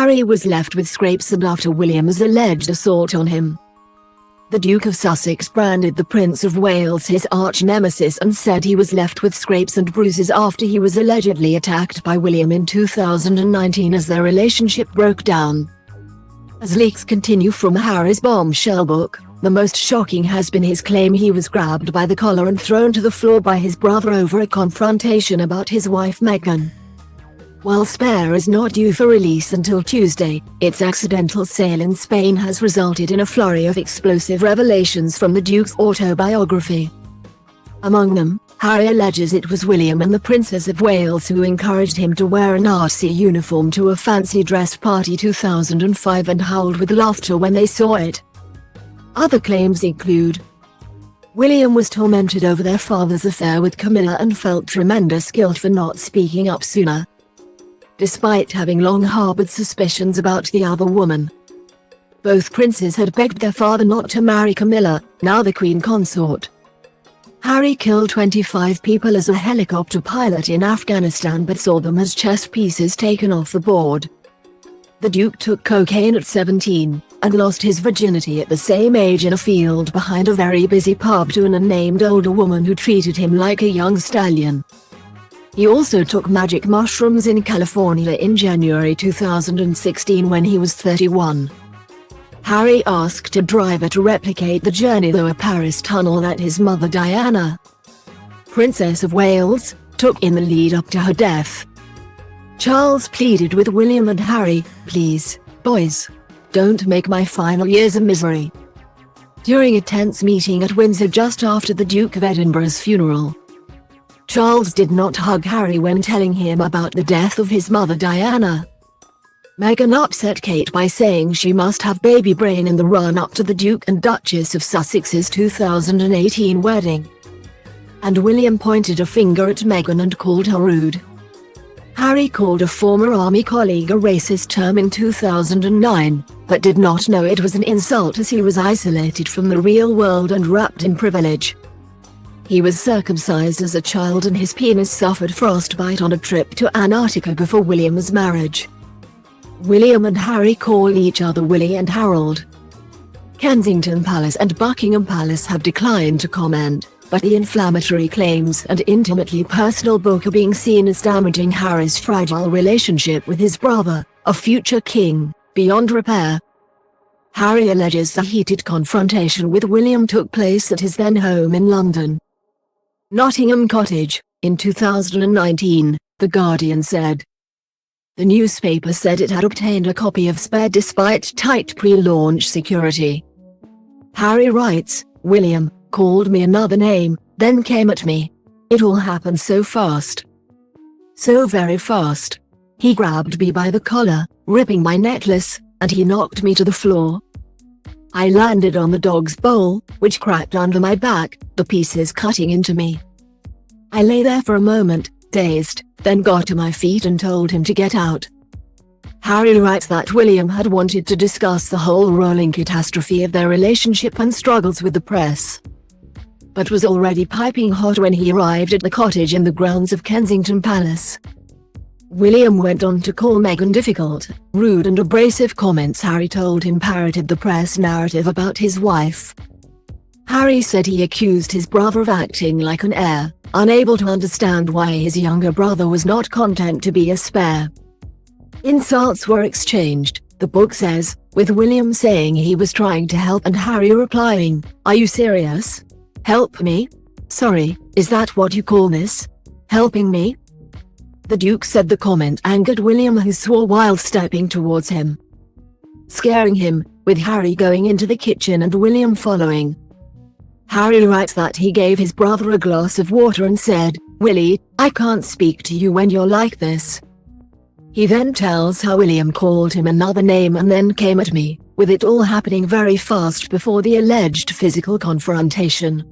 Harry was left with scrapes and after William's alleged assault on him. The Duke of Sussex branded the Prince of Wales his arch-nemesis and said he was left with scrapes and bruises after he was allegedly attacked by William in 2019 as their relationship broke down. As leaks continue from Harry's bombshell book, the most shocking has been his claim he was grabbed by the collar and thrown to the floor by his brother over a confrontation about his wife Meghan. While Spare is not due for release until Tuesday, its accidental sale in Spain has resulted in a flurry of explosive revelations from the Duke's autobiography. Among them, Harry alleges it was William and the Princess of Wales who encouraged him to wear a Nazi uniform to a fancy dress party 2005 and howled with laughter when they saw it. Other claims include: William was tormented over their father's affair with Camilla and felt tremendous guilt for not speaking up sooner, despite having long harbored suspicions about the other woman. Both princes had begged their father not to marry Camilla, now the Queen Consort. Harry killed 25 people as a helicopter pilot in Afghanistan but saw them as chess pieces taken off the board. The Duke took cocaine at 17, and lost his virginity at the same age in a field behind a very busy pub to an unnamed older woman who treated him like a young stallion. He also took magic mushrooms in California in January 2016 when he was 31. Harry asked a driver to replicate the journey through a Paris tunnel that his mother Diana, Princess of Wales, took in the lead up to her death. Charles pleaded with William and Harry, "Please, boys, don't make my final years a misery." During a tense meeting at Windsor just after the Duke of Edinburgh's funeral, Charles did not hug Harry when telling him about the death of his mother Diana. Meghan upset Kate by saying she must have baby brain in the run-up to the Duke and Duchess of Sussex's 2018 wedding. And William pointed a finger at Meghan and called her rude. Harry called a former army colleague a racist term in 2009, but did not know it was an insult as he was isolated from the real world and wrapped in privilege. He was circumcised as a child and his penis suffered frostbite on a trip to Antarctica before William's marriage. William and Harry call each other Willie and Harold. Kensington Palace and Buckingham Palace have declined to comment, but the inflammatory claims and intimately personal book are being seen as damaging Harry's fragile relationship with his brother, a future king, beyond repair. Harry alleges a heated confrontation with William took place at his then home in London, Nottingham Cottage, in 2019, The Guardian said. The newspaper said it had obtained a copy of Spare despite tight pre-launch security. Harry writes, "William called me another name, then came at me. It all happened so fast. So very fast. He grabbed me by the collar, ripping my necklace, and he knocked me to the floor. I landed on the dog's bowl, which cracked under my back, the pieces cutting into me. I lay there for a moment, dazed, then got to my feet and told him to get out." Harry writes that William had wanted to discuss the whole rolling catastrophe of their relationship and struggles with the press, but was already piping hot when he arrived at the cottage in the grounds of Kensington Palace. William went on to call Meghan difficult, rude and abrasive comments Harry told him parroted the press narrative about his wife. Harry said he accused his brother of acting like an heir, unable to understand why his younger brother was not content to be a spare. Insults were exchanged, the book says, with William saying he was trying to help and Harry replying, "Are you serious? Help me? Sorry, is that what you call this? Helping me?" The Duke said the comment angered William, who swore while stepping towards him, scaring him, with Harry going into the kitchen and William following. Harry writes that he gave his brother a glass of water and said, "Willie, I can't speak to you when you're like this." He then tells how William called him another name and then came at me, with it all happening very fast before the alleged physical confrontation.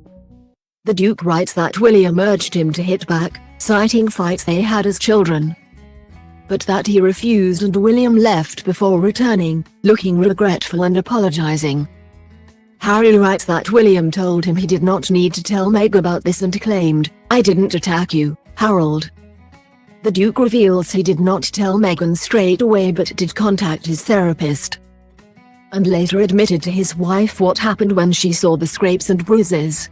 The Duke writes that William urged him to hit back, citing fights they had as children, but that he refused and William left before returning, looking regretful and apologizing. Harry writes that William told him he did not need to tell Meg about this and claimed, "I didn't attack you, Harold." The Duke reveals he did not tell Meghan straight away but did contact his therapist, and later admitted to his wife what happened when she saw the scrapes and bruises.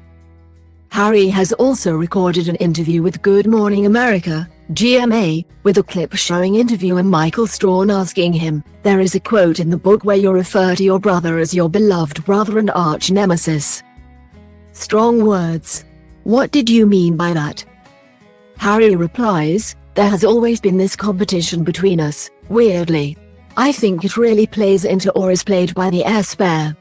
Harry has also recorded an interview with Good Morning America, GMA, with a clip showing interviewer Michael Strawn asking him, "There is a quote in the book where you refer to your brother as your beloved brother and arch nemesis. Strong words. What did you mean by that?" Harry replies, "There has always been this competition between us, weirdly. I think it really plays into or is played by the heir spare."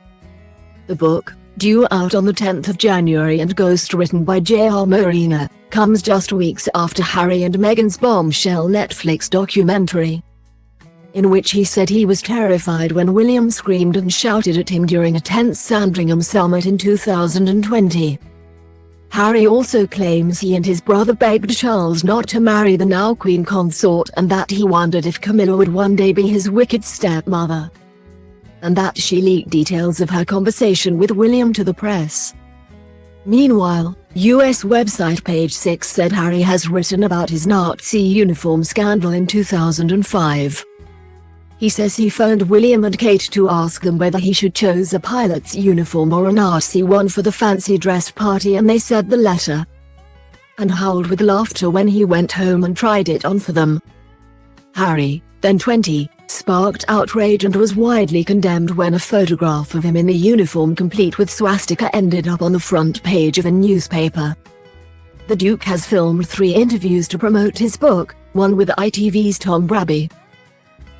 The book, due out on the 10th of January and ghostwritten by J.R. Marina, comes just weeks after Harry and Meghan's Bombshell Netflix documentary, in which he said he was terrified when William screamed and shouted at him during a tense Sandringham summit in 2020. Harry also claims he and his brother begged Charles not to marry the now Queen consort and that he wondered if Camilla would one day be his wicked stepmother, and that she leaked details of her conversation with William to the press. Meanwhile, US website Page 6 said Harry has written about his Nazi uniform scandal in 2005. He says he phoned William and Kate to ask them whether he should choose a pilot's uniform or a Nazi one for the fancy dress party, and they said the latter, and howled with laughter when he went home and tried it on for them. Harry, then 20, sparked outrage and was widely condemned when a photograph of him in the uniform complete with swastika ended up on the front page of a newspaper. The Duke has filmed 3 interviews to promote his book, one with ITV's Tom Brabby,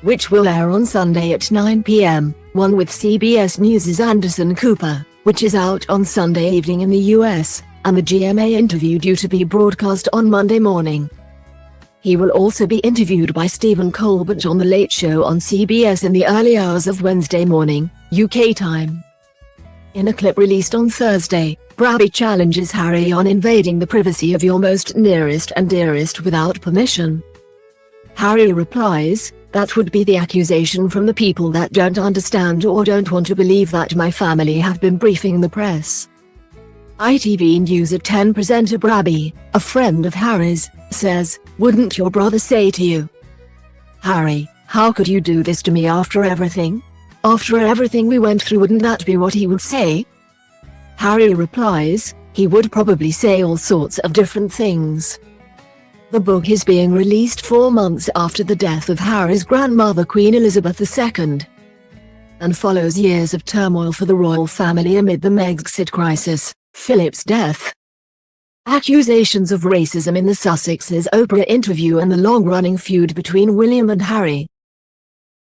which will air on Sunday at 9 p.m., one with CBS News' Anderson Cooper, which is out on Sunday evening in the US, and the GMA interview due to be broadcast on Monday morning. He will also be interviewed by Stephen Colbert on The Late Show on CBS in the early hours of Wednesday morning, UK time. In a clip released on Thursday, Brabby challenges Harry on invading the privacy of your most nearest and dearest without permission. Harry replies, "That would be the accusation from the people that don't understand or don't want to believe that my family have been briefing the press." ITV News at 10 presenter Brabby, a friend of Harry's, says, "Wouldn't your brother say to you, 'Harry, how could you do this to me after everything? After everything we went through, wouldn't that be what he would say?" Harry replies, "He would probably say all sorts of different things." The book is being released 4 months after the death of Harry's grandmother Queen Elizabeth II, and follows years of turmoil for the royal family amid the Megxit crisis, Philip's death, accusations of racism in the Sussexes' Oprah interview, and the long-running feud between William and Harry.